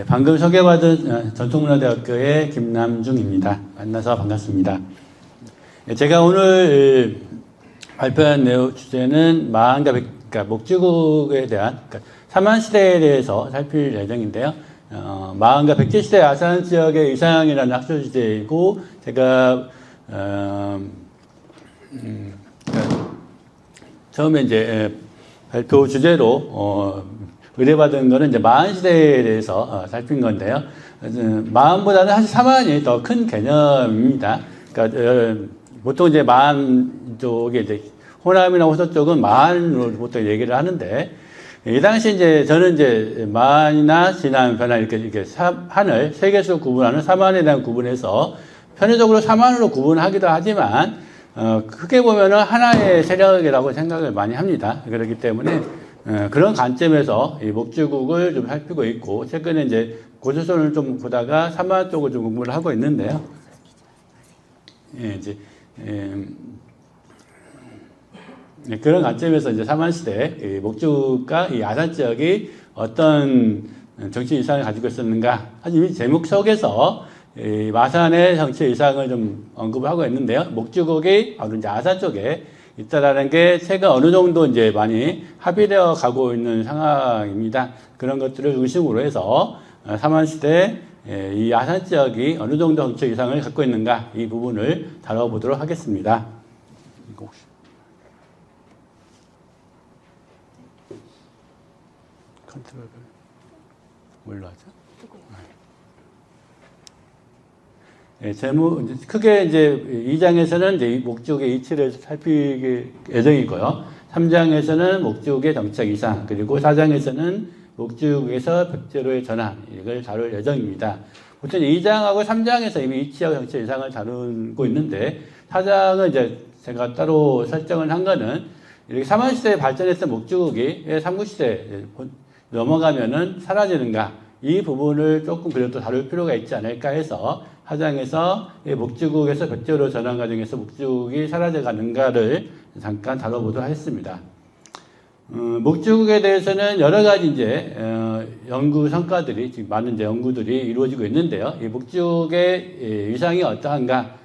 방금 소개받은 전통문화대학교의 김남중입니다. 만나서 반갑습니다. 제가 오늘 발표한 내용 주제는 마한과 그러니까 목주국에 대한 삼한시대에 대해서 살필 예정인데요. 마한과 백제시대 아산 지역의 이상이라는 학술 주제이고 제가 처음에 이제 발표 주제로 의뢰받은 거는 이제 마한 시대에 대해서 살핀 건데요. 마한보다는 사실 삼한이 더 큰 개념입니다. 그러니까 보통 이제 마한 쪽에 이제 호남이나 호서 쪽은 마한으로 보통 얘기를 하는데 이 당시 이제 저는 이제 마한이나 진한, 변한 이렇게 한을 세 개수로 구분하는 삼한에 대한 구분해서 편의적으로 삼한으로 구분하기도 하지만 크게 보면은 하나의 세력이라고 생각을 많이 합니다. 그렇기 때문에 그런 관점에서 이 목주국을 좀 살피고 있고, 최근에 이제 고조선을 좀 보다가 삼한 쪽을 좀 공부를 하고 있는데요. 그런 관점에서 이제 삼한시대 목주국과 이 아산 지역이 어떤 정치 이상을 가지고 있었는가. 사실 이 제목 속에서 이 마산의 정치 이상을 좀 언급을 하고 있는데요. 목주국이 바로 이제 아산 쪽에 있다라는 게 최근 어느 정도 이제 많이 합의되어 가고 있는 상황입니다. 그런 것들을 중심으로 해서 삼한시대 이 아산 지역이 어느 정도 정치 이상을 갖고 있는가 이 부분을 다뤄보도록 하겠습니다. 컨트롤을 뭘로 하죠? 제목, 크게 이제 2장에서는 이제 목주국의 이치를 살필 예정이고요. 3장에서는 목주국의 정책 이상, 그리고 4장에서는 목주국에서 백제로의 전환, 이걸 다룰 예정입니다. 보통 2장하고 3장에서 이미 이치와 정책 이상을 다루고 있는데, 4장은 이제 제가 따로 설정을 한 거는, 이렇게 삼한시대에 발전했던 목주국이 왜 삼국시대에 넘어가면은 사라지는가, 이 부분을 조금 그래도 다룰 필요가 있지 않을까 해서, 하장에서 목주국에서 백제로 전환 과정에서 목주국이 사라져가는가를 잠깐 다뤄보도록 하겠습니다. 목주국에 대해서는 여러 가지 이제 연구 성과들이 지금 많은 이제 연구들이 이루어지고 있는데요. 이 목주국의 위상이 어떠한가?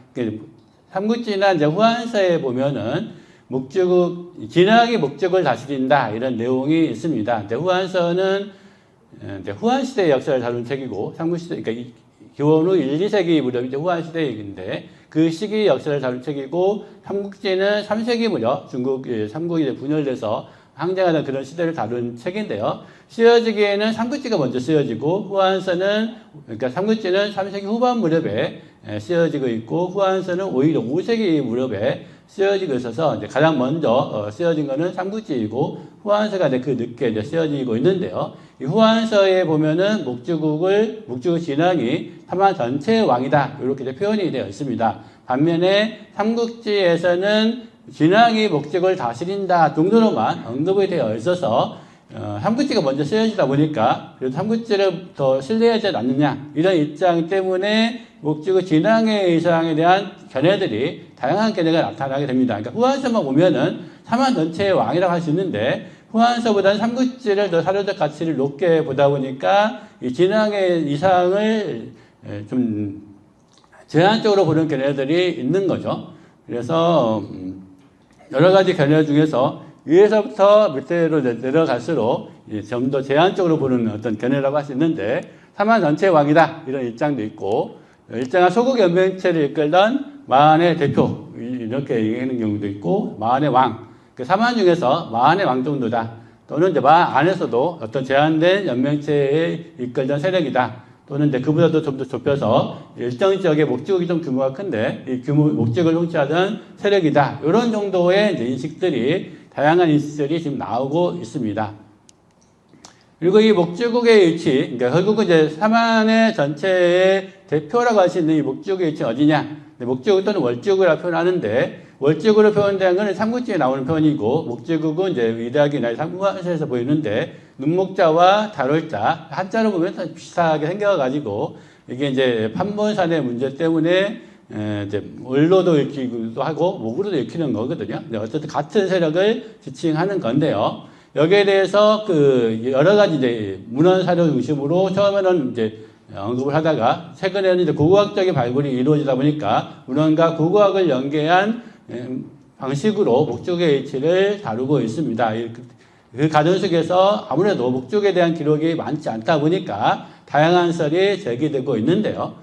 삼국지나 이제 후한서에 보면은 목주국 진학이 목주국을 다스린다 이런 내용이 있습니다. 후한서는 후한시대의 역사를 다룬 책이고 삼국시대 그러니까 기원후 1, 2세기 무렵 이제 후한시대인데 그 시기 역사를 다룬 책이고 삼국지는 3세기 무렵 중국 삼국이 이제 분열돼서 항쟁하는 그런 시대를 다룬 책인데요. 쓰여지기에는 삼국지가 먼저 쓰여지고 후한서는 그러니까 삼국지는 3세기 후반 무렵에 쓰여지고 있고 후한서는 오히려 5세기 무렵에 쓰여지고 있어서 이제 가장 먼저 쓰여진 거는 삼국지이고 후한서가 이제 그 늦게 이제 쓰여지고 있는데요. 이 후한서에 보면은 목주국 진왕이 삼한 전체의 왕이다 이렇게 이제 표현이 되어 있습니다. 반면에 삼국지에서는 진왕이 목주국을 다스린다 정도로만 언급이 되어 있어서 삼국지가 먼저 쓰여지다 보니까 그래도 삼국지를 더 신뢰하지 않느냐 이런 입장 때문에 목주국 진왕의 이상에 대한 견해들이 다양한 견해가 나타나게 됩니다. 그러니까 후한서만 보면은 삼한 전체의 왕이라고 할 수 있는데 후한서보다는 삼국지를 더 사료적 가치를 높게 보다 보니까 이 진왕의 이상을 좀 제한적으로 보는 견해들이 있는 거죠. 그래서 여러 가지 견해 중에서 위에서부터 밑으로 내려갈수록 좀 더 제한적으로 보는 어떤 견해라고 할 수 있는데 삼한 전체의 왕이다 이런 입장도 있고 일정한 소국 연맹체를 이끌던 마한의 대표 이렇게 얘기하는 경우도 있고 마한의 왕 그 삼한 중에서 마한의 왕 정도다 또는 이제 마한 안에서도 어떤 제한된 연맹체에 이끌던 세력이다 또는 이제 그보다도 좀 더 좁혀서 일정 지역의 목주국이 좀 규모가 큰데 이 목주국을 통치하던 세력이다 이런 정도의 이제 인식들이 다양한 인식들이 지금 나오고 있습니다. 그리고 이 목주국의 위치, 그러니까 결국은 이제 삼한의 전체의 대표라고 할 수 있는 이 목주국의 위치는 어디냐? 목주국 또는 월주국이라고 표현하는데, 월주국으로 표현된 것은 삼국지에 나오는 표현이고, 목주국은 이제 위대하기나 삼국사에서 보이는데, 눈목자와 다룰자, 한자로 보면 비슷하게 생겨가지고, 이게 이제 판본산의 문제 때문에, 이제 을로도 읽히기도 하고, 목으로도 읽히는 거거든요. 어쨌든 같은 세력을 지칭하는 건데요. 여기에 대해서 그 여러 가지 이제 문헌 사료 중심으로 처음에는 이제 언급을 하다가 최근에는 이제 고고학적인 발굴이 이루어지다 보니까 문헌과 고고학을 연계한 방식으로 목적의 H를 다루고 있습니다. 그 과정 속에서 아무래도 목적에 대한 기록이 많지 않다 보니까 다양한 설이 제기되고 있는데요.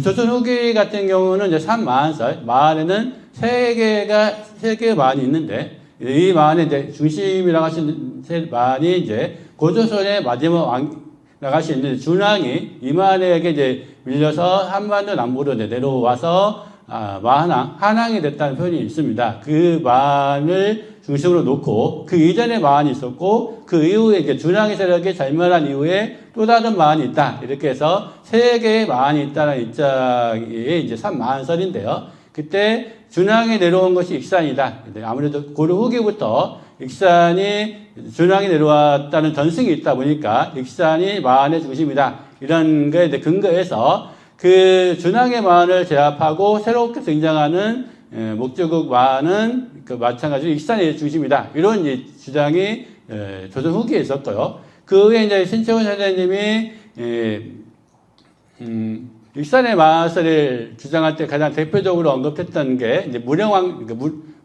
조선 후기 같은 경우는 이제 삼마한설, 마한에는 세 개의 마한이 있는데, 이 마한의 이제 중심이라고 하시는 마한이 이제 고조선의 마지막 왕이라고 할 수 있는 준왕이 이만에게 이제 밀려서 한반도 남부로 내려와서 한왕이 됐다는 표현이 있습니다. 그 마한을 중심으로 놓고 그 이전에 마한이 있었고 그 이후에 이제 준왕의 세력이 절멸한 이후에 또 다른 마한이 있다. 이렇게 해서 세 개의 마한이 있다는 입장이 이제 삼마한설인데요. 그때 준왕이 내려온 것이 익산이다. 아무래도 고려 후기부터 익산이 준왕이 내려왔다는 전승이 있다 보니까 익산이 마한의 중심이다. 이런 거에 근거해서 그 준왕의 마한을 제압하고 새롭게 등장하는 목조국 마한은 그 마찬가지로 익산의 중심이다. 이런 이제 주장이 조선 후기에 있었고요. 그 후에 이제 신채훈 선생님이 익산의 마설을 주장할 때 가장 대표적으로 언급했던 게 이제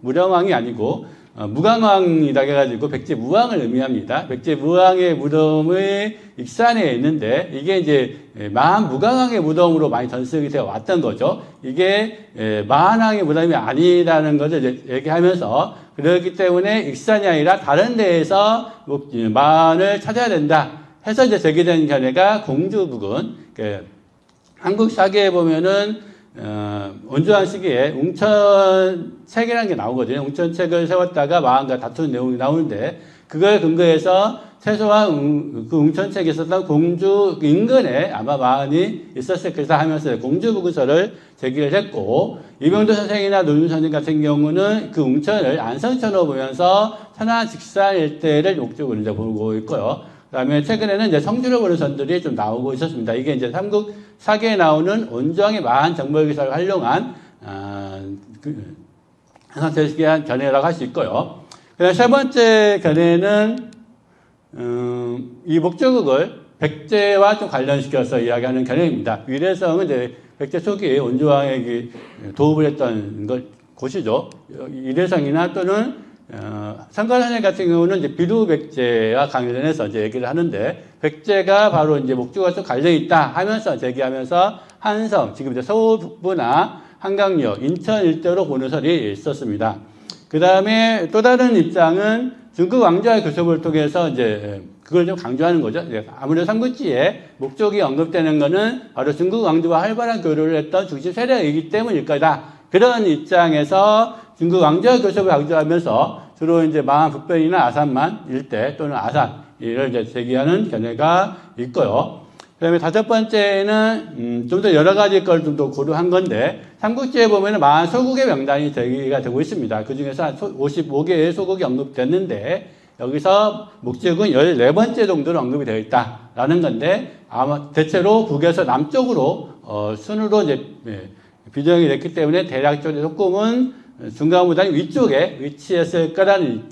무령왕이 아니고 무강왕이라 해가지고 백제무왕을 의미합니다. 백제무왕의 무덤이 익산에 있는데 이게 이제 마한무강왕의 무덤으로 많이 전승이 되어 왔던 거죠. 이게 마한왕의 무덤이 아니라는 것을 이제 얘기하면서 그렇기 때문에 익산이 아니라 다른 데에서 마한을 찾아야 된다 해서 이제 제기된 견해가 공주부근. 한국 사기에 보면은 원조한 시기에 웅천책이라는 게 나오거든요. 웅천책을 세웠다가 마한과 다투는 내용이 나오는데 그걸 근거해서 최소한 그 웅천책에 있었던 공주 인근에 아마 마한이 있었을 것이다 하면서 공주부근설을 제기를 했고 이병도 선생이나 노준 선생 같은 경우는 그 웅천을 안성천으로 보면서 천안 직산 일대를 목적으로 이제 보고 있고요. 그 다음에 최근에는 이제 성주를 보는 선들이 좀 나오고 있었습니다. 이게 이제 삼국 사기에 나오는 원조왕의 마한 정벌기사를 활용한, 한상태식의 견해라고 할 수 있고요. 그 다음 세 번째 견해는, 이 목조국을 백제와 좀 관련시켜서 이야기하는 견해입니다. 위례성은 이제 백제 초기에 원조왕에게 도읍을 했던 곳이죠. 위례성이나 또는 상관선생 같은 경우는 이제 비두백제와 관련해서 이제 얘기를 하는데, 백제가 바로 이제 목조와 좀 관련이 있다 하면서 제기하면서 한성, 지금 이제 서울 북부나 한강역, 인천 일대로 보는 설이 있었습니다. 그 다음에 또 다른 입장은 중국 왕조와의 교섭을 통해서 이제 그걸 좀 강조하는 거죠. 아무래도 삼국지에 목적이 언급되는 거는 바로 중국 왕조와 활발한 교류를 했던 중심 세력이기 때문일 거다. 그런 입장에서 중국 왕조와 교섭을 강조하면서 주로 이제 마한 북변이나 아산만 일대 또는 아산을 이제 제기하는 견해가 있고요. 그 다음에 다섯 번째는, 좀 더 여러 가지 걸 좀 더 고려한 건데, 삼국지에 보면은 마한 소국의 명단이 제기가 되고 있습니다. 그 중에서 한 55개의 소국이 언급됐는데, 여기서 목적은 14번째 정도로 언급이 되어 있다라는 건데, 아마 대체로 북에서 남쪽으로, 순으로 이제, 비정이 됐기 때문에 대략적으로 조금은 중간보다는 위쪽에 위치했을 거라는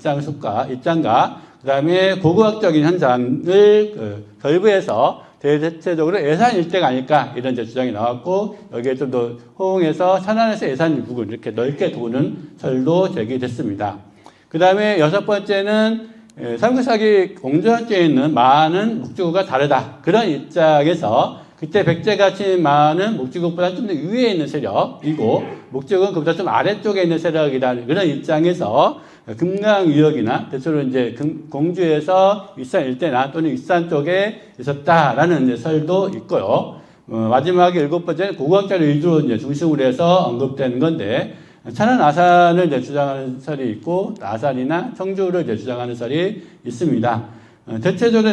입장과, 그 다음에 고고학적인 현장을 결부해서 대체적으로 예산 일대가 아닐까 이런 이제 주장이 나왔고 여기에 좀 더 호응해서 천안에서 예산 부근 이렇게 넓게 도는 설도 제기됐습니다. 그 다음에 여섯 번째는 삼국사기 공조학계에 있는 마한은 목주국과 다르다. 그런 입장에서 그때 백제가 친 마한은 목주국보다 좀 더 위에 있는 세력이고 목주국은 그보다 좀 아래쪽에 있는 세력이다. 그런 입장에서 금강위역이나 대체로 이제 공주에서 윗산 일대나 또는 윗산 쪽에 있었다라는 이제 설도 있고요. 마지막에 일곱 번째는 고고학자를 위주로 이제 중심으로 해서 언급되는 건데 천안 아산을 이제 주장하는 설이 있고 아산이나 청주를 이제 주장하는 설이 있습니다. 대체적으로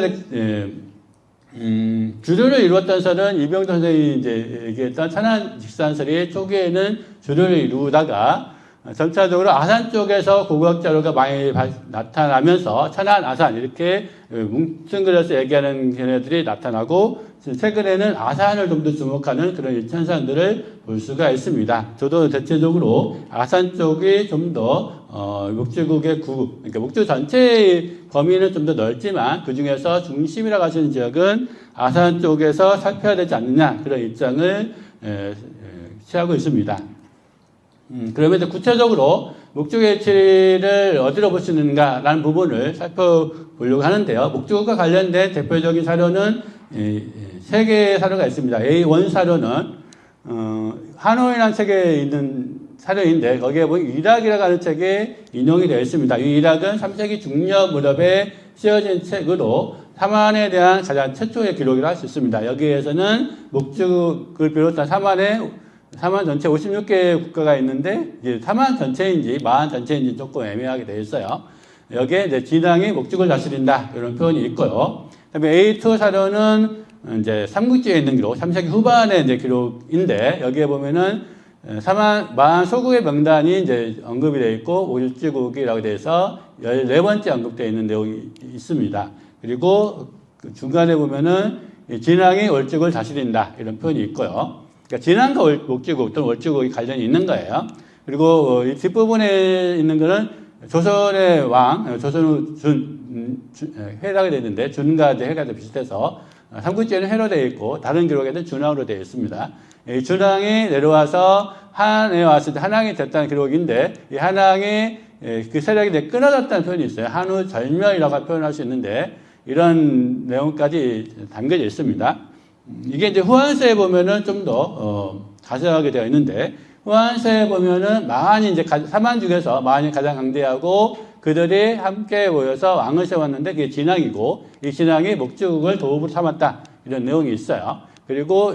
주류를 이루었던 설은 이병도 선생님이 이제 얘기했던 천안 직산설이 초기에는 주류를 이루다가 점차적으로 아산 쪽에서 고고학 자료가 많이 나타나면서 천안, 아산 이렇게 뭉뚱그려서 얘기하는 걔네들이 나타나고 최근에는 아산을 좀 더 주목하는 그런 현상들을 볼 수가 있습니다. 저도 대체적으로 아산 쪽이 좀 더 목주국의 그러니까 목주 전체의 범위는 좀 더 넓지만 그 중에서 중심이라고 하시는 지역은 아산 쪽에서 살펴야 되지 않느냐 그런 입장을 취하고 있습니다. 그러면 이제 구체적으로 목주의 위치를 어디로 볼 수 있는가라는 부분을 살펴보려고 하는데요. 목주국과 관련된 대표적인 사료는 세 개의 사료가 있습니다. A1 사료는 하노이라는 책에 있는 사료인데 거기에 보면 이락이라고 하는 책에 인용이 되어 있습니다. 이 이락은 3세기 중엽 무렵에 쓰여진 책으로 사만에 대한 가장 최초의 기록이라 할 수 있습니다. 여기에서는 목주국을 비롯한 사만 전체 56개 국가가 있는데 이제 사만 전체인지 마한 전체인지 조금 애매하게 되어 있어요. 여기에 이제 진앙이 목주국을 다스린다 이런 표현이 있고요. 그다음에 A2 사료는 이제 삼국지에 있는 기록, 3세기 후반에 이제 기록인데 여기에 보면은 마한 소국의 명단이 이제 언급이 되어 있고 올주국이라고 되어서 14번째 언급되어 있는 내용이 있습니다. 그리고 그 중간에 보면은 진앙이 올주국을 다스린다 이런 표현이 있고요. 그러니까 진앙과 목주국 또는 올주국이 관련이 있는 거예요. 그리고 이 뒷부분에 있는 거는 조선의 왕, 조선 회라고 되어 있는데 준과 해가 비슷해서 삼국지에는 해로 되어 있고 다른 기록에는 준왕으로 되어 있습니다. 이 준왕이 내려와서 한에 왔을 때 한왕이 됐다는 기록인데 이 한왕이 그 세력이 끊어졌다는 표현이 있어요. 한우 절멸이라고 표현할 수 있는데 이런 내용까지 담겨져 있습니다. 이게 이제 후한세에 보면은 좀 더 자세하게 되어 있는데 후한세에 보면은 마한이 이제 사만 중에서 마한이 가장 강대하고 그들이 함께 모여서 왕을 세웠는데 그게 진앙이고 이 진앙이 목주국을 도읍으로 삼았다 이런 내용이 있어요. 그리고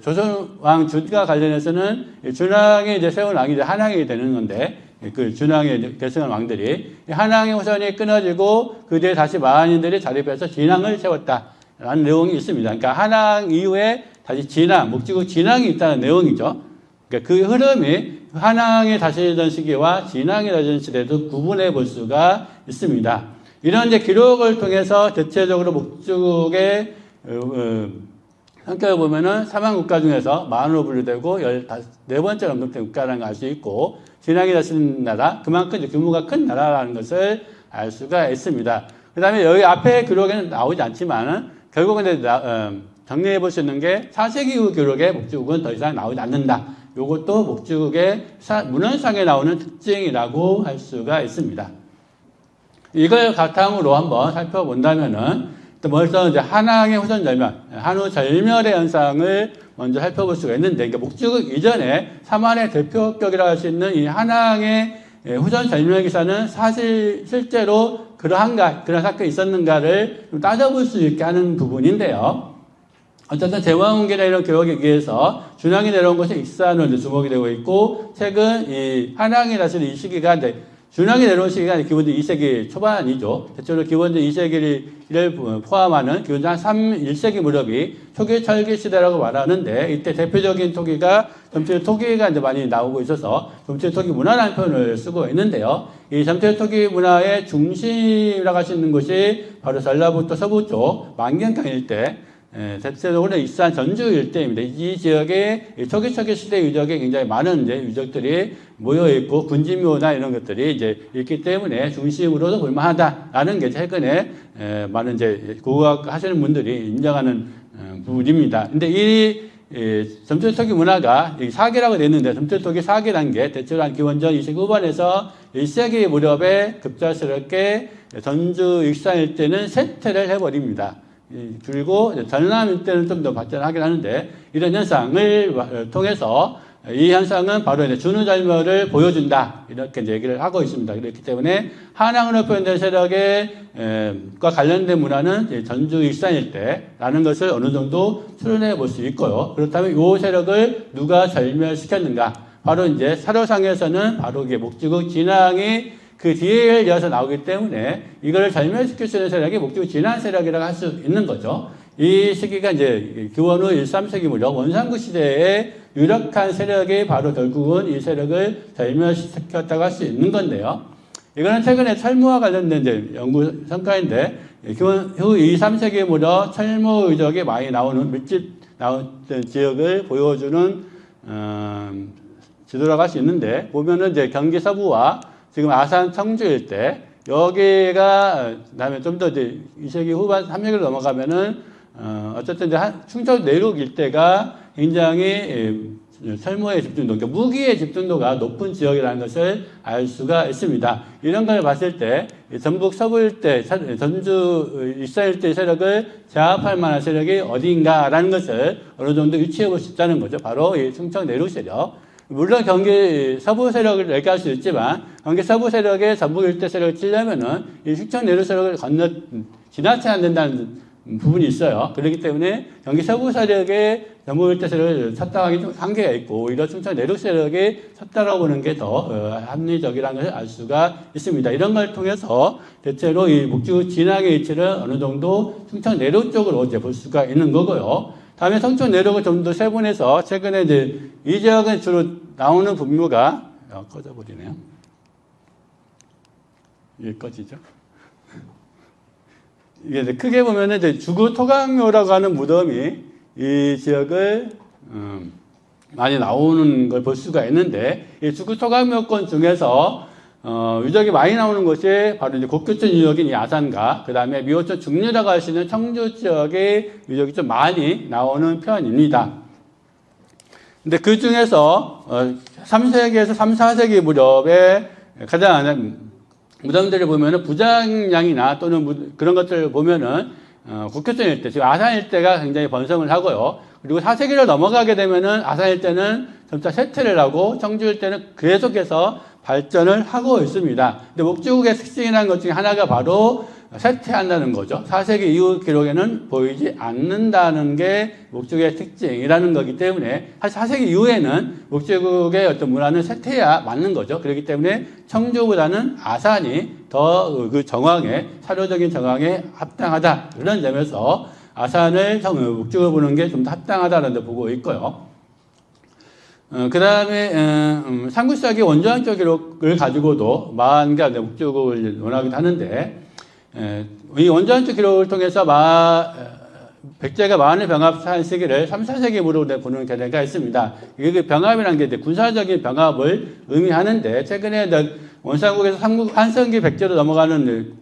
조선 왕 준과 관련해서는 준왕이 이제 세운 왕이 이제 한왕이 되는 건데 그 준왕이 계승한 왕들이 한왕의 후손이 끊어지고 그 뒤에 다시 마한인들이 자립해서 진왕을 세웠다라는 내용이 있습니다. 그러니까 한왕 이후에 다시 진왕, 목주국 진왕이 있다는 내용이죠. 그러니까 그 흐름이 한왕이 다스리던 시기와 진왕이 다스리던 시대도 구분해 볼 수가 있습니다. 이런 이제 기록을 통해서 대체적으로 목주국의 성격을 보면은 사만 국가 중에서 마한으로 분류되고 14번째 언급된 국가라는 걸 알 수 있고 진왕이 다스리는 나라, 그만큼 이제 규모가 큰 나라라는 것을 알 수가 있습니다. 그 다음에 여기 앞에 기록에는 나오지 않지만은 결국은 이제 정리해 볼 수 있는 게 4세기 이후 기록에 목주국은 더 이상 나오지 않는다. 이것도 목주국의 문헌상에 나오는 특징이라고 할 수가 있습니다. 이걸 바탕으로 한번 살펴본다면은 먼저 이제 한왕의 후손 절멸, 한우 절멸의 현상을 먼저 살펴볼 수가 있는데, 그러니까 목주국 이전에 사만의 대표격이라고 할 수 있는 이 한왕의 후손 절멸 기사는 사실 실제로 그런 사건이 있었는가를 좀 따져볼 수 있게 하는 부분인데요. 어쨌든 제왕운기나 이런 기록에 의해서 준왕이 내려온 것이 익산으로 주목이 되고 있고, 최근 이 한왕이 다스린 이 시기가 이제 준왕이 내려온 시기가 기본적으로 2세기 초반이죠. 대체로 기본적으로 2세기를 포함하는 기본적으로 한 1세기 무렵이 초기 철기 시대라고 말하는데, 이때 대표적인 토기가 점체 토기가 이제 많이 나오고 있어서 점체 토기 문화라는 표현을 쓰고 있는데요. 이 점체 토기 문화의 중심이라고 할 수 있는 곳이 바로 전라북도 서부 쪽 만경강 일대, 대체적으로 익산 전주 일대입니다. 이 지역에 초기 시대 유적에 굉장히 많은 이제 유적들이 모여 있고 군지묘나 이런 것들이 이제 있기 때문에 중심으로도 볼만하다라는 게 최근에 많은 이제 고고학 하시는 분들이 인정하는 부분입니다. 근데 이 점철토기 문화가 사계라고 되어 있는데 점철토기 4계 단계 대체로 한 기원전 2세기 후반에서 1세기 무렵에 급작스럽게 전주 익산 일대는 쇠퇴를 해버립니다. 그리고 전남 일대는 좀 더 발전하긴 하는데, 이런 현상을 통해서 이 현상은 바로 이제 준우절멸을 보여준다 이렇게 이제 얘기를 하고 있습니다. 그렇기 때문에 한왕으로 표현된 세력과 관련된 문화는 전주 익산 일대라는 것을 어느 정도 추론해 볼 수 있고요. 그렇다면 이 세력을 누가 절멸시켰는가? 바로 이제 사료상에서는 바로 이게 목주국 진왕이 그 뒤에 이어서 나오기 때문에 이걸 절멸시킬 수 있는 세력이 목주국 진왕 세력이라고 할 수 있는 거죠. 이 시기가 이제 기원 후 1, 3세기 무렵 원상국 시대에 유력한 세력이 바로 결국은 이 세력을 절멸시켰다고 할 수 있는 건데요. 이거는 최근에 철무와 관련된 이제 연구 성과인데, 기원 후 2, 3세기 무렵 철무 의적이 많이 나오는 밀집 나오는 지역을 보여주는 지도라고 할 수 있는데, 보면은 이제 경기 서부와 지금 아산 청주 일대, 여기가 그다음에 좀 더 이제 2세기 후반 3세기로 넘어가면은 어쨌든 이제 충청 내륙 일대가 굉장히 철무의 집중도, 그러니까 무기의 집중도가 높은 지역이라는 것을 알 수가 있습니다. 이런 걸 봤을 때 전북 서부 일대, 전주 일산 일대 세력을 제압할 만한 세력이 어디인가라는 것을 어느 정도 유추해 볼 수 있다는 거죠. 바로 이 충청 내륙 세력. 물론 경기 서부 세력을 얘기할 수 있지만, 경기 서부 세력의 전북 일대 세력을 치려면은 이 충청 내륙 세력을 지나쳐야 안 된다는 부분이 있어요. 그렇기 때문에 경기 서부 세력의 전북 일대 세력을 쳤다하기 좀 한계가 있고, 오히려 충청 내륙 세력이 쳤다라고 보는 게 더 합리적이라는 것을 알 수가 있습니다. 이런 걸 통해서 대체로 이 목주 진앙의 위치를 어느 정도 충청 내륙 쪽으로 이제 볼 수가 있는 거고요. 다음에 성촌 내륙을 좀 더 세분해서 최근에 이제 이 지역은 주로 나오는 분묘가 꺼져버리네요. 이게 꺼지죠. 이게 이제 크게 보면은 이제 주구 토강묘라고 하는 무덤이 이 지역을 많이 나오는 걸 볼 수가 있는데, 이 주구 토강묘권 중에서 유적이 많이 나오는 것이 바로 이제 곡교촌 유적인 이 아산과, 그 다음에 미호촌 중류라고 하시는 청주 지역의 유적이 좀 많이 나오는 편입니다. 근데 그 중에서 3세기에서 3, 4세기 무렵에 가장 무덤들을 보면은 부장량이나 또는 그런 것들을 보면은 곡교촌 일대, 지금 아산 일대가 굉장히 번성을 하고요. 그리고 4세기로 넘어가게 되면은 아산 일대는 점차 쇠퇴를 하고 청주 일대는 계속해서 발전을 하고 있습니다. 근데 목주국의 특징이라는 것 중에 하나가 바로 쇠퇴한다는 거죠. 4세기 이후 기록에는 보이지 않는다는 게 목주국의 특징이라는 거기 때문에, 사실 4세기 이후에는 목주국의 어떤 문화는 쇠퇴해야 맞는 거죠. 그렇기 때문에 청주보다는 아산이 더 그 정황에, 사료적인 정황에 합당하다. 그런 점에서 아산을 목주국을 보는 게 좀 더 합당하다는 데 보고 있고요. 그 다음에, 삼국사기 원조학적 기록을 가지고도 마한가 목주국을 논하기도 하는데, 이 원조학적 기록을 통해서 백제가 마한의 병합한 시기를 3, 4세기로 보는 견해가 있습니다. 이게 병합이라는 게 이제 군사적인 병합을 의미하는데, 최근에 원상국에서 한성기 백제로 넘어가는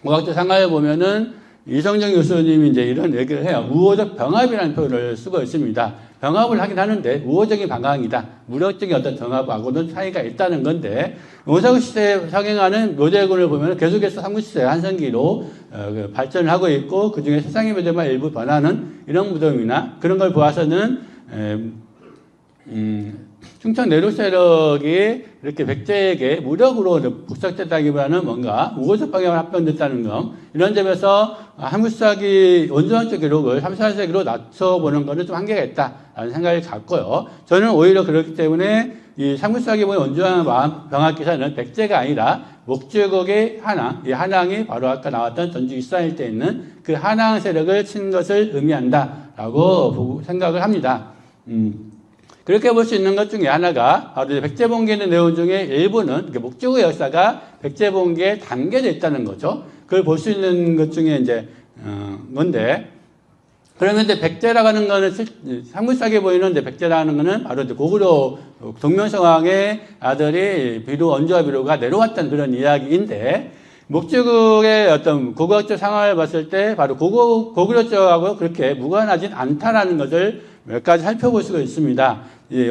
고학적 상하에 보면은 이성정 교수님이 이제 이런 얘기를 해요. 우호적 병합이라는 표현을 쓰고 있습니다. 병합을 하긴 하는데 우호적인 방황이다. 무력적인 어떤 병합하고는 차이가 있다는 건데, 원상국 시대에 상행하는 묘제군을 보면 계속해서 삼국시대 한성기로 발전을 하고 있고, 그 중에 세상의 묘제만 일부 변하는 이런 무덤이나 그런 걸 보아서는 충청 내륙 세력이 이렇게 백제에게 무력으로 북삭됐다기보다는 뭔가 우호적 방향을 합병됐다는 점, 이런 점에서 한국사기 원조학적 기록을 3, 4세기로 낮춰보는 것은 좀 한계가 있다라는 생각을 갖고요. 저는 오히려 그렇기 때문에 이 삼국사기의 원조학 병합 기사는 백제가 아니라 목주국의 한항, 이 한항이 바로 아까 나왔던 전주 일산일 때 있는 그 한항 세력을 친 것을 의미한다라고 생각을 합니다. 그렇게 볼 수 있는 것 중에 하나가 바로 백제봉기의 내용 중에 일부는 목주국의 역사가 백제봉기에 담겨져 있다는 거죠. 그걸 볼 수 있는 것 중에 이제 건데, 그러면 이제 백제라고 하는 거는 삼국사기에 보이는 이제 백제라는 거는 바로 이제 고구려 동명성왕의 아들이 원조와 비로가 내려왔던 그런 이야기인데, 목주국의 어떤 고고학적 상황을 봤을 때 바로 고구려 쪽하고 그렇게 무관하진 않다라는 것을 몇 가지 살펴볼 수가 있습니다.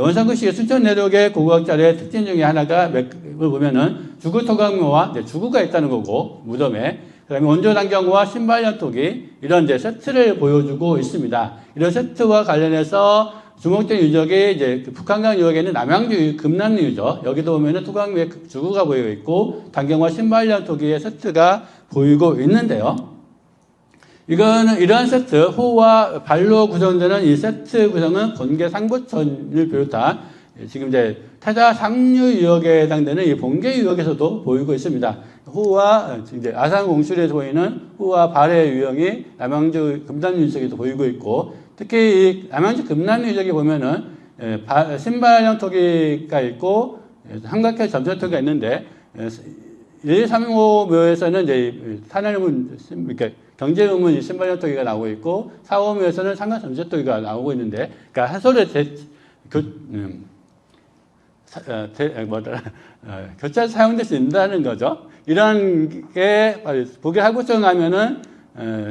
원상국 시기 순천 내륙의 고고학자의 특징 중에 하나가 보면은 주구 토강묘와 주구가 있다는 거고, 무덤에. 그 다음에 원조 단경과 신발연토기, 이런 이제 세트를 보여주고 있습니다. 이런 세트와 관련해서 주목된 유적이 이제 북한강 유역에는 남양주 금남리 유적, 여기도 보면은 토강묘의 주구가 보이고 있고, 단경과 신발연토기의 세트가 보이고 있는데요. 이거는 이러한 세트, 호와 발로 구성되는 이 세트 구성은 본계 상부천을 비롯한 지금 이제 태자 상류 유역에 해당되는 이 본계 유역에서도 보이고 있습니다. 후와 이제 아산 공술에서 보이는 후와 발해 유형이 남양주 금남류 유적에도 보이고 있고, 특히 이 남양주 금남류 유적에 보면은 신발형 토기가 있고 삼각형 점선토기가 있는데 1, 3, 5묘에서는 이제 산해문 이렇게 경제의문 신발형 토기가 나오고 있고 4, 5묘에서는 상관 점선토기가 나오고 있는데, 그러니까 한 소를 교차해서 사용될 수 있다는 거죠. 이런 게 북의 할구청 가면은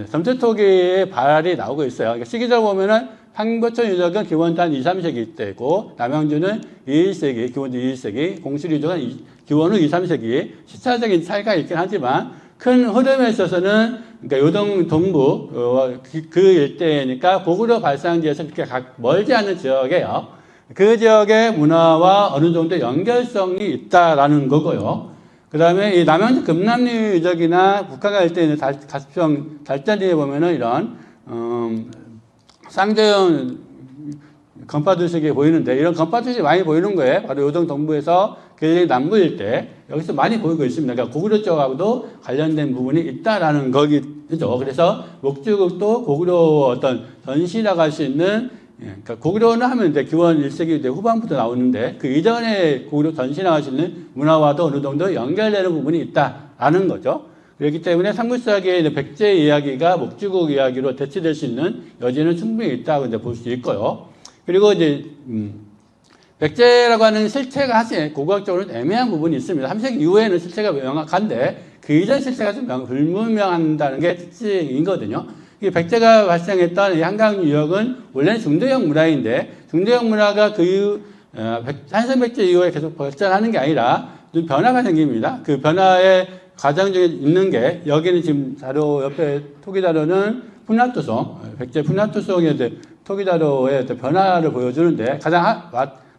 점토토기의 발이 나오고 있어요. 그러니까 시기적으로 보면은 한고천 유적은 기원도 한 2, 3세기 때고, 남양주는 2, 1세기, 기원도 2, 1세기, 공실 유적은 기원 후 2, 3세기, 시차적인 차이가 있긴 하지만 큰 흐름에 있어서는 그러니까 요동 동부 그 일대니까 고구려 발상지에서 그렇게 멀지 않은 지역이에요. 그 지역의 문화와 어느 정도 연결성이 있다라는 거고요. 그 다음에 이 남양주 금남류 유적이나 북한가 일대에 가십성 달자리에 보면은 이런 쌍대형 건파두식이 보이는데, 이런 건파두식이 많이 보이는 거예요. 바로 요동 동부에서 경기 남부 일대, 여기서 많이 보이고 있습니다. 그러니까 고구려 쪽하고도 관련된 부분이 있다라는 거기죠. 그래서 목주국도 고구려 어떤 전시라고 할 수 있는, 그러니까 고구려는 하면 이제 기원 1세기 후반부터 나오는데, 그 이전에 고구려 전시라고 할 수 있는 문화와도 어느 정도 연결되는 부분이 있다라는 거죠. 그렇기 때문에 삼국사기의 백제 이야기가 목주국 이야기로 대치될 수 있는 여지는 충분히 있다고 이제 볼 수 있고요. 그리고 이제, 백제라고 하는 실체가 사실 고고학적으로 애매한 부분이 있습니다. 3세기 이후에는 실체가 명확한데, 그 이전 실체가 좀 불분명한다는 게 특징이거든요. 이 백제가 발생했던 이 한강 유역은 원래는 중대형 문화인데, 중대형 문화가 그 이후, 한성백제 이후에 계속 발전하는 게 아니라 좀 변화가 생깁니다. 그 변화의 과정 중에 있는 게, 여기는 지금 자료 옆에 토기 자료는 푸나투송, 백제 푸나투송의 토기 자료의 변화를 보여주는데, 가장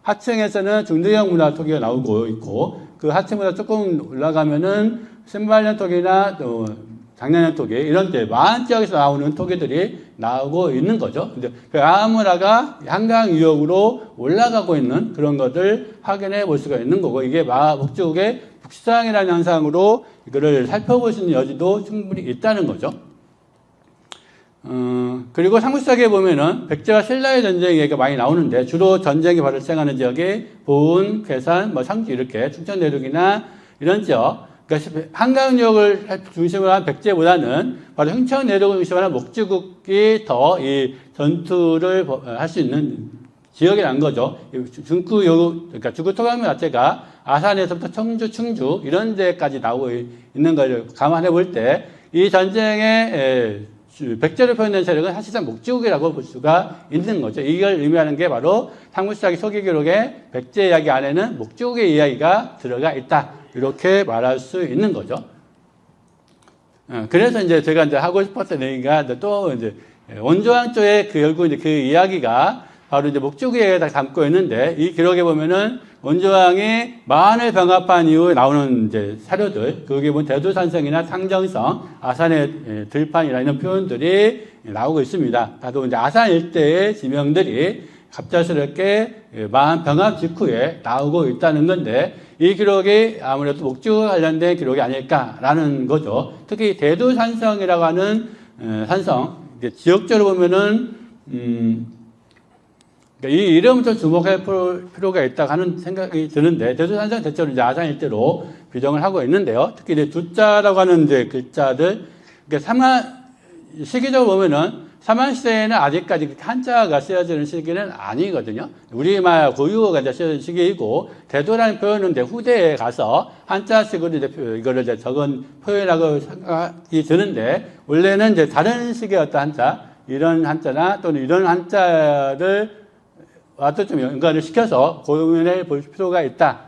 하층에서는 중대형 문화 토기가 나오고 있고, 그 하층보다 조금 올라가면은 신발형 토기나 또 장난형 토기, 이런 때 많은 지역에서 나오는 토기들이 나오고 있는 거죠. 근데 그 아문화가 한강 유역으로 올라가고 있는 그런 것을 확인해 볼 수가 있는 거고, 이게 목주국의 북상이라는 현상으로 이거를 살펴볼 수 있는 여지도 충분히 있다는 거죠. 그리고 삼국사기에 보면은 백제와 신라의 전쟁 얘기가 많이 나오는데, 주로 전쟁이 발생하는 지역이 보은, 괴산, 상주 이렇게 충청 내륙이나 이런 지역, 그러니까 한강역을 중심으로 한 백제보다는 바로 흥청 내륙을 중심으로 한 목주국이 더 이 전투를 할 수 있는 지역이라는 거죠. 그러니까 중구 토강면 자체가 아산에서부터 청주, 충주 이런 데까지 나오고 있는 걸 감안해 볼 때, 이 전쟁에 백제로 표현된 세력은 사실상 목주국이라고 볼 수가 있는 거죠. 이걸 의미하는 게 바로 삼국사기 소기 기록의 백제 이야기 안에는 목주국의 이야기가 들어가 있다, 이렇게 말할 수 있는 거죠. 그래서 이제 제가 이제 하고 싶었던 얘기가 또 이제 원조왕 쪽에 결국 이제 그 이야기가 바로 이제 목주국에 다 담고 있는데, 이 기록에 보면은 원조왕이 만을 병합한 이후에 나오는 이제 사료들, 거기에 보면 대두산성이나 상정성, 아산의 들판이나 이런 표현들이 나오고 있습니다. 다도 이제 아산 일대의 지명들이 갑작스럽게 만 병합 직후에 나오고 있다는 건데, 이 기록이 아무래도 목주국과 관련된 기록이 아닐까라는 거죠. 특히 대두산성이라고 하는 산성, 지역적으로 보면은 그러니까 이 이름을 좀 주목할 필요가 있다고 하는 생각이 드는데, 대두산성 대체로 이제 아산 일대로 규정을 하고 있는데요. 특히 이제 두자라고 하는 이제 글자들, 그러니까 시기적으로 보면은 삼한시대에는 아직까지 한자가 쓰여지는 시기는 아니거든요. 우리말 고유어가 이제 쓰여진 시기이고, 대도라는 표현은 이제 후대에 가서 한자식으로 이제 이거를 이제 적은 표현이라고 생각이 드는데, 원래는 이제 다른 식의 어떤 한자, 이런 한자나 또는 이런 한자를 와도 좀 연관을 시켜서 고민해 볼 필요가 있다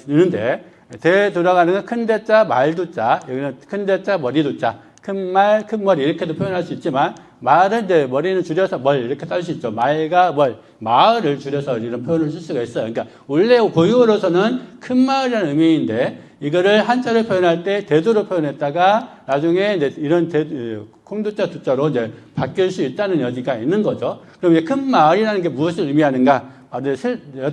드는데, 대 들어가는 건 큰 대자, 말두자, 여기는 큰 대자, 머리두자, 큰 말, 큰 머리 이렇게도 표현할 수 있지만, 말은 이제 머리는 줄여서 멀 이렇게 쓸 수 있죠. 말과 멀, 마을을 줄여서 이런 표현을 쓸 수가 있어요. 그러니까 원래 고유어로서는 큰 마을이라는 의미인데, 이거를 한자로 표현할 때 대두로 표현했다가 나중에 이제 이런 콩두자, 두자로 이제 바뀔 수 있다는 여지가 있는 거죠. 그럼 이제 큰 마을이라는 게 무엇을 의미하는가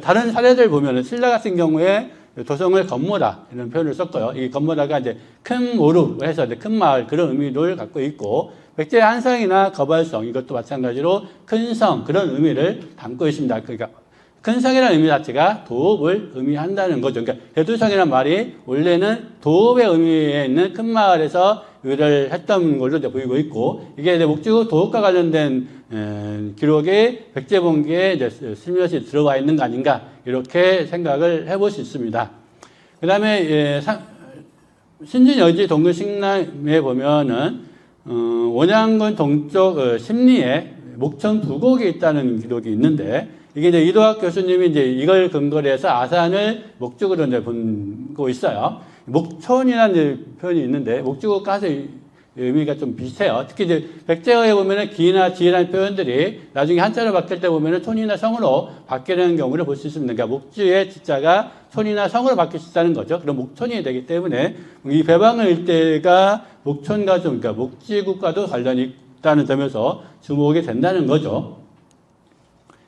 다른 사례들 보면은 신라 같은 경우에 도성을 건모다 이런 표현을 썼고요. 이 건모다가 이제 큰 모루 해서 이제 큰 마을 그런 의미를 갖고 있고, 백제 한성이나 거발성 이것도 마찬가지로 큰 성 그런 의미를 담고 있습니다. 그러니까 큰 성이라는 의미 자체가 도읍을 의미한다는 거죠. 그러니까 대두성이라는 말이 원래는 도읍의 의미에 있는 큰 마을에서 유래를 했던 걸로 이제 보이고 있고, 이게 이제 목주 도읍과 관련된 기록이 백제본기에 이제 슬며시 들어와 있는 거 아닌가 이렇게 생각을 해볼 수 있습니다. 그 다음에 신진여지 동글식남에 보면은 원양군 동쪽 심리에 목천 부곡이 있다는 기록이 있는데, 이게 이제 이도학 교수님이 이제 이걸 근거로 해서 아산을 목죽으로 이제 보고 있어요. 목촌이라는 표현이 있는데, 목죽과 가서 의미가 좀 비슷해요. 특히 이제 백제어에 보면은 기나 지라는 표현들이 나중에 한자로 바뀔 때 보면은 촌이나 성으로 바뀌는 경우를 볼 수 있습니다. 그러니까 목주의 지자가 촌이나 성으로 바뀔 수 있다는 거죠. 그럼 목촌이 되기 때문에 이 배방을 일대가 목촌과 좀, 그러니까 목지국과도 관련이 있다는 점에서 주목이 된다는 거죠.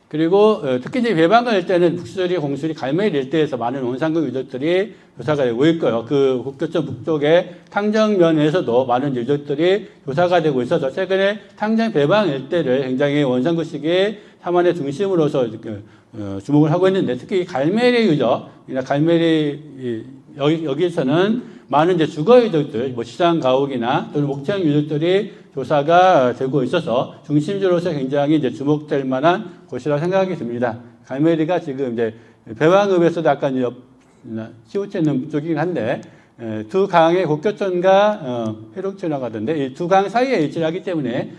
그리고 특히 이제 배방을 일대는 북수리, 공수리, 갈매일 일대에서 많은 원상국 유적들이 조사가 되고 있고요. 그 국교천 북쪽의 탕정면에서도 많은 유적들이 조사가 되고 있어서 최근에 탕정 배방 일대를 굉장히 원상국 시기의 삼안의 중심으로서 주목을 하고 있는데, 특히 갈매리 유적, 갈매리 여기서는 많은 이제 주거 유적들, 뭐 시장 가옥이나 또는 목청 유적들이 조사가 되고 있어서 중심지로서 굉장히 이제 주목될 만한 곳이라고 생각이 듭니다. 갈매리가 지금 이제 배왕읍에서도 약간 치우쳐 있는 쪽이긴 한데, 두 강의 곡교천과 회록천이라고 하던데, 이 두 강 사이에 위치를 하기 때문에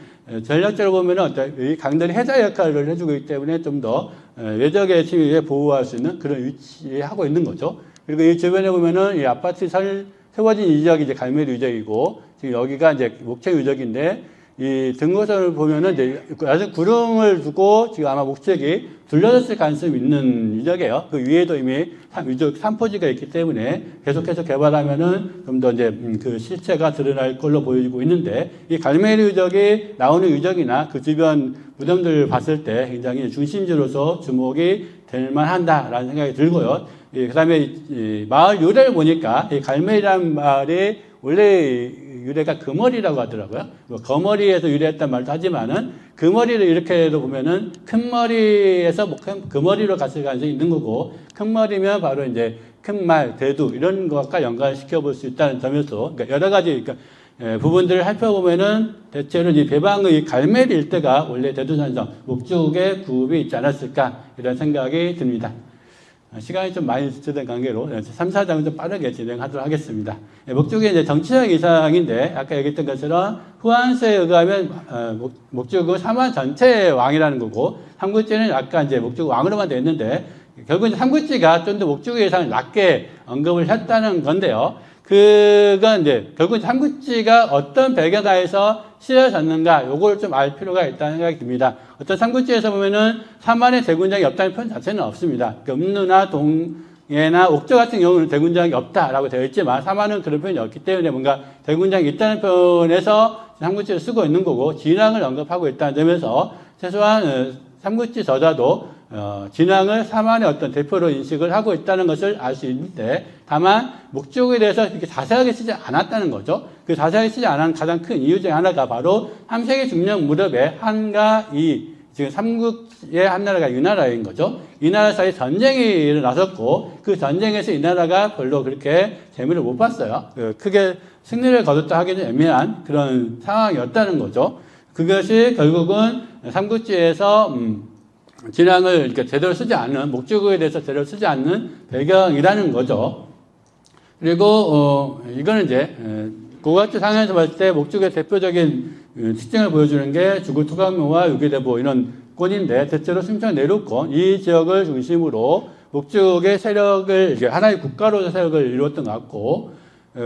전략적으로 보면 이 강들이 해자 역할을 해주고 있기 때문에 좀 더 외적의 침입에 보호할 수 있는 그런 위치에 하고 있는 거죠. 그리고 이 주변에 보면은 이 아파트 세워진 유적이 이제 갈매리 유적이고, 지금 여기가 이제 목청 유적인데, 이 등고선을 보면은 이제 아주 구름을 두고 지금 아마 목책이 둘러졌을 가능성이 있는 유적이에요. 그 위에도 이미 유적 3포지가 있기 때문에 계속해서 개발하면은 좀 더 이제 그 실체가 드러날 걸로 보이고 있는데, 이 갈매리 유적이 나오는 유적이나 그 주변 무덤들을 봤을 때 굉장히 중심지로서 주목이 될 만한다라는 생각이 들고요. 그 다음에 마을 유래를 보니까 이 갈매리라는 말이 원래 유래가 금어리라고 하더라고요. 거머리에서 유래했단 말도 하지만은 금어리를 이렇게 해도 보면은 큰 머리에서 금어리로 갔을 가능성이 있는 거고, 큰 머리면 바로 이제 큰 말, 대두 이런 것과 연관시켜 볼 수 있다는 점에서, 그러니까 여러 가지 부분들을 살펴보면은 대체로 이 배방의 갈매리 일대가 원래 대두산성 목죽의 구읍이 있지 않았을까 이런 생각이 듭니다. 시간이 좀 많이 지체된 관계로 3, 4장은 좀 빠르게 진행하도록 하겠습니다. 목죽의 이제 정치적 이상인데, 아까 얘기했던 것처럼 후한세에 의하면 목죽은 삼한 전체의 왕이라는 거고, 삼국지는 약간 이제 목죽 왕으로만 되어 있는데, 결국 삼국지가 좀 더 목죽의 예상을 낮게 언급을 했다는 건데요. 그건 이제 결국 삼국지가 어떤 배경하에서 쓰여졌는가, 요걸 좀 알 필요가 있다는 생각이 듭니다. 어떤 삼국지에서 보면은 삼한의 대군장이 없다는 표현 자체는 없습니다. 음루나 동해나 옥저 같은 경우는 대군장이 없다라고 되어 있지만, 삼한은 그런 표현이 없기 때문에 뭔가 대군장이 있다는 표현에서 삼국지를 쓰고 있는 거고, 진앙을 언급하고 있다는 점에서 최소한 삼국지 저자도 진앙을 삼한의 어떤 대표로 인식을 하고 있다는 것을 알 수 있는데, 다만 목적에 대해서 이렇게 자세하게 쓰지 않았다는 거죠. 그 자세하게 쓰지 않은 가장 큰 이유 중에 하나가 바로 3세기 중령 무렵에 한과 이, 지금 삼국의 한 나라가 이 나라인 거죠. 이 나라 사이에 전쟁이 일어났었고, 그 전쟁에서 이 나라가 별로 그렇게 재미를 못 봤어요. 크게 승리를 거뒀다 하기는 애매한 그런 상황이었다는 거죠. 그것이 결국은 삼국지에서 진앙을 이렇게 제대로 쓰지 않는, 목적에 대해서 제대로 쓰지 않는 배경이라는 거죠. 그리고 이거는 이제 고각지 상황에서 봤을 때 목적의 대표적인 특징을 보여주는 게 주구토강묘와 유기대보 이런 권인데, 대체로 충청 내륙권 이 지역을 중심으로 목적의 세력을 이제 하나의 국가로서 세력을 이루었던 것 같고,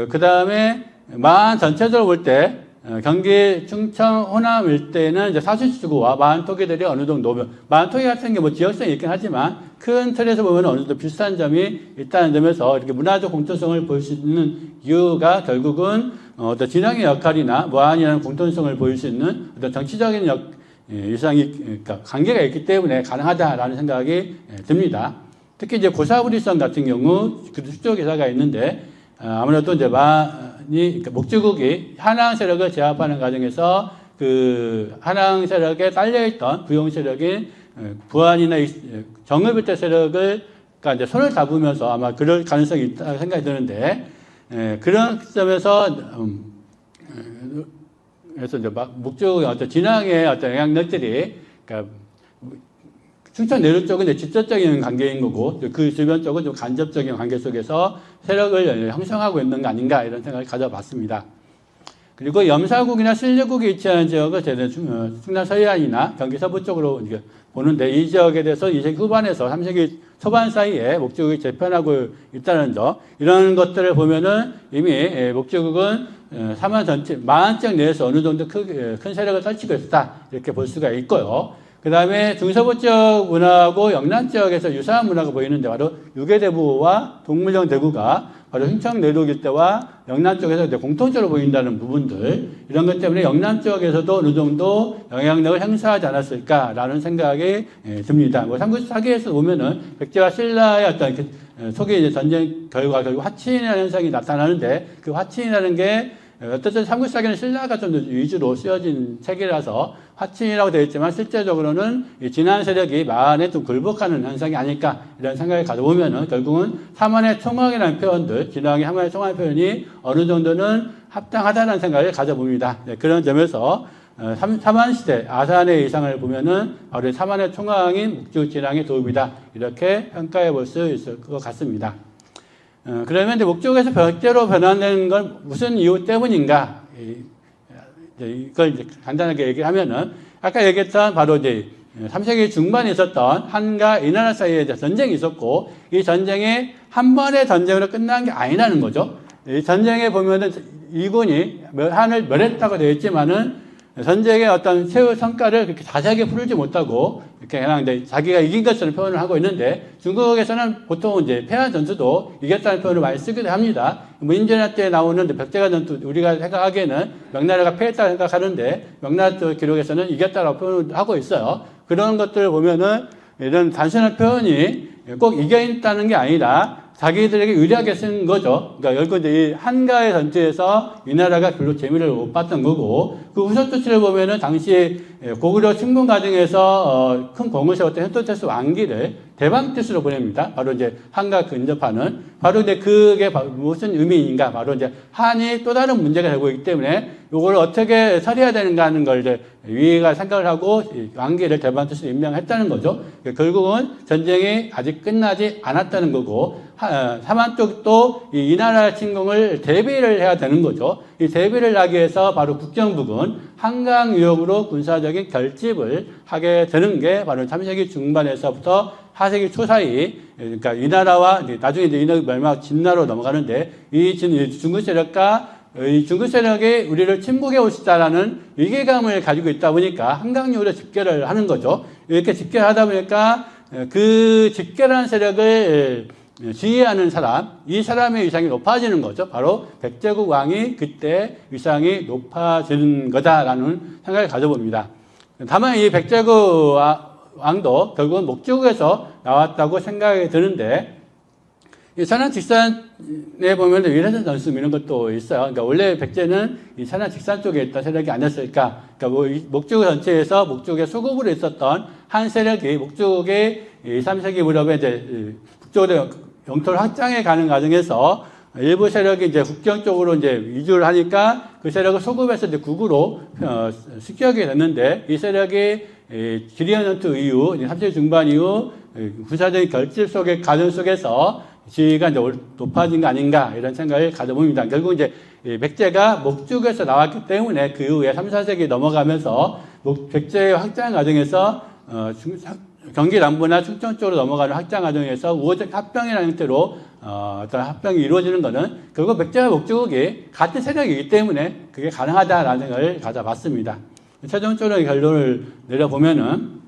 그 다음에 만 전체적으로 볼 때 경기 충청 호남 일대는 이제 사실지구와 만토기들이 어느 정도, 만토기 같은 게 뭐 지역성이 있긴 하지만 큰 틀에서 보면 어느 정도 비슷한 점이 있다는 점에서 이렇게 문화적 공통성을 보일 수 있는 이유가 결국은 어떤 진앙의 역할이나 무한이라는 공통성을 보일 수 있는 어떤 정치적인 위상이 그러니까 관계가 있기 때문에 가능하다라는 생각이 듭니다. 특히 이제 고사부리성 같은 경우 그 수조 기사가 있는데 아무래도 이제 그러니까 목주국이 한양 세력을 제압하는 과정에서 그 한양 세력에 딸려있던 부용 세력인 부안이나 정읍일대 세력을 그러니까 이제 손을 잡으면서 아마 그럴 가능성이 있다고 생각이 드는데 그런 점에서 그래서 이제 막 목주국의 어떤 진앙의 어떤 영향력들이 그러니까 충청 내륙 쪽은 이제 직접적인 관계인 거고 그 주변 쪽은 좀 간접적인 관계 속에서 세력을 형성하고 있는 거 아닌가 이런 생각을 가져봤습니다. 그리고 염사국이나 신려국이 위치하는 지역을 저는 충남 서해안이나 경기 서부 쪽으로 보는데 이 지역에 대해서 2세기 후반에서 3세기 초반 사이에 목주국이 재편하고 있다는 점 이런 것들을 보면은 이미 목주국은 삼한 전체 마한 지역 내에서 어느 정도 큰 세력을 떨치고 있다 이렇게 볼 수가 있고요. 그 다음에 중서부 지역 문화하고 영남 지역에서 유사한 문화가 보이는데 바로 유계대부와 동물령 대구가 바로 흥청 내륙 일대와 영남 쪽에서 이제 공통적으로 보인다는 부분들 이런 것 때문에 영남 지역에서도 어느 정도 영향력을 행사하지 않았을까라는 생각이 듭니다. 뭐 삼국사기에서 보면은 백제와 신라의 어떤 속에 이제 전쟁 결과 결국 화친이라는 현상이 나타나는데 그 화친이라는 게 어쨌든 삼국사기는 신라가 좀 위주로 쓰여진 책이라서 화친이라고 되어 있지만 실제적으로는 진한 세력이 마한에 좀 굴복하는 현상이 아닐까 이런 생각을 가져보면은 결국은 삼한의 총왕이라는 표현들, 진왕이 삼한의 총왕 표현이 어느 정도는 합당하다는 생각을 가져봅니다. 네, 그런 점에서 삼한시대 아산의 이상을 보면은 바로 삼한의 총왕인 목주 진왕의 도읍이다 이렇게 평가해 볼 수 있을 것 같습니다. 그러면 이제 목주국에서 벽제로 변환된 건 무슨 이유 때문인가? 이걸 이제 간단하게 얘기하면은 아까 얘기했던 바로 이제 3세기 중반에 있었던 한과 이 나라 사이에 이제 전쟁이 있었고 이 전쟁이 한 번의 전쟁으로 끝난 게 아니라는 거죠. 이 전쟁에 보면은 이군이 한을 멸했다고 되어 있지만은 전쟁의 어떤 최후 성과를 그렇게 자세하게 풀지 못하고 이렇게 그냥 이제 자기가 이긴 것처럼 표현을 하고 있는데 중국에서는 보통 이제 패한 전투도 이겼다는 표현을 많이 쓰기도 합니다. 뭐 인제나 때 나오는 벽제가 전투 우리가 생각하기에는 명나라가 패했다고 생각하는데 명나라 쪽 기록에서는 이겼다라고 표현을 하고 있어요. 그런 것들을 보면은 이런 단순한 표현이 꼭 이겼다는 게 아니라 자기들에게 유리하게 쓴 거죠. 그러니까 결국 이 한가의 전투에서 이 나라가 별로 재미를 못 봤던 거고, 그 후서투치를 보면은 당시 고구려 침공 과정에서 큰 공을 세웠던 현토테스 왕기를 대방뜻으로 보냅니다. 바로 이제 한가 근접하는, 바로 이제 그게 무슨 의미인가? 바로 이제 한이 또 다른 문제가 되고 있기 때문에 이걸 어떻게 처리해야 되는가 하는 걸 이제 위가 생각을 하고 왕기를 대방뜻으로 임명했다는 거죠. 결국은 전쟁이 아직 끝나지 않았다는 거고, 삼한 쪽도 이 나라 침공을 대비를 해야 되는 거죠. 이 대비를 하기 위해서 바로 국경부근 한강 유역으로 군사적인 결집을 하게 되는 게 바로 3세기 중반에서부터 4세기 초 사이, 그러니까 이 나라와 나중에 이제 이 멸망 진나라로 넘어가는데 이 중국 세력과 이 중국 세력이 우리를 침공해 오시다라는 위기감을 가지고 있다 보니까 한강유역으로 집결을 하는 거죠. 이렇게 집결하다 보니까 그 집결한 세력을 지휘하는 사람, 이 사람의 위상이 높아지는 거죠. 바로 백제국 왕이 그때 위상이 높아지는 거다라는 생각을 가져봅니다. 다만 이 백제국 왕도 결국은 목주국에서 나왔다고 생각이 드는데, 이 산한 직산에 보면 위례선 전승 이런 것도 있어요. 그러니까 원래 백제는 이 산한 직산 쪽에 있던 세력이 아니었을까. 그러니까 뭐 목주국 전체에서 목주국의 수급으로 있었던 한 세력이 목주국의 3세기 무렵에 이제 북쪽으로 영토를 확장해 가는 과정에서 일부 세력이 이제 국경 쪽으로 이제 이주를 하니까 그 세력을 소급해서 이제 국으로 습격이 됐는데, 이 세력이 기리안 전투 이후, 3세기 중반 이후 군사적인 결집 속의 과정 속에서 지위가 이제 높아진 거 아닌가 이런 생각을 가져봅니다. 결국 이제 백제가 목주국에서 나왔기 때문에 그 이후에 3, 4세기 넘어가면서 백제의 확장 과정에서 경기 남부나 충청 쪽으로 넘어가는 확장 과정에서 우호적 합병이라는 형태로 어떤 합병이 이루어지는 것은 결국 백제와 목주국이 같은 세력이기 때문에 그게 가능하다라는 생각을 가져봤습니다. 최종적으로 결론을 내려보면은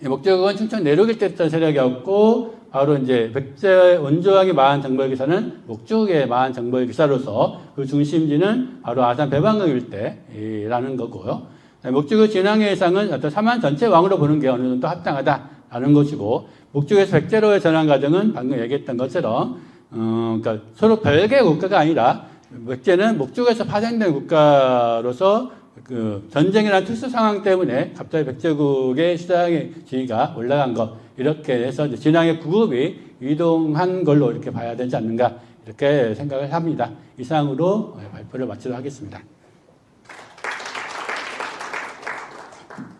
목주국은 충청 내륙일 때 있던 세력이었고, 바로 이제 백제 원조왕의 마한 정벌기사는 목주국의 마한 정벌기사로서 그 중심지는 바로 아산 배방강 일대라는 거고요. 목주의 진앙의 해상은 어떤 삼한 전체 왕으로 보는 게 어느 정도 합당하다라는 것이고, 목주에서 백제로의 전환 과정은 방금 얘기했던 것처럼 그러니까 서로 별개의 국가가 아니라 백제는 목주에서 파생된 국가로서 그 전쟁이라는 특수 상황 때문에 갑자기 백제국의 시장의 지위가 올라간 것, 이렇게 해서 이제 진앙의 구급이 이동한 걸로 이렇게 봐야 되지 않는가, 이렇게 생각을 합니다. 이상으로 발표를 마치도록 하겠습니다.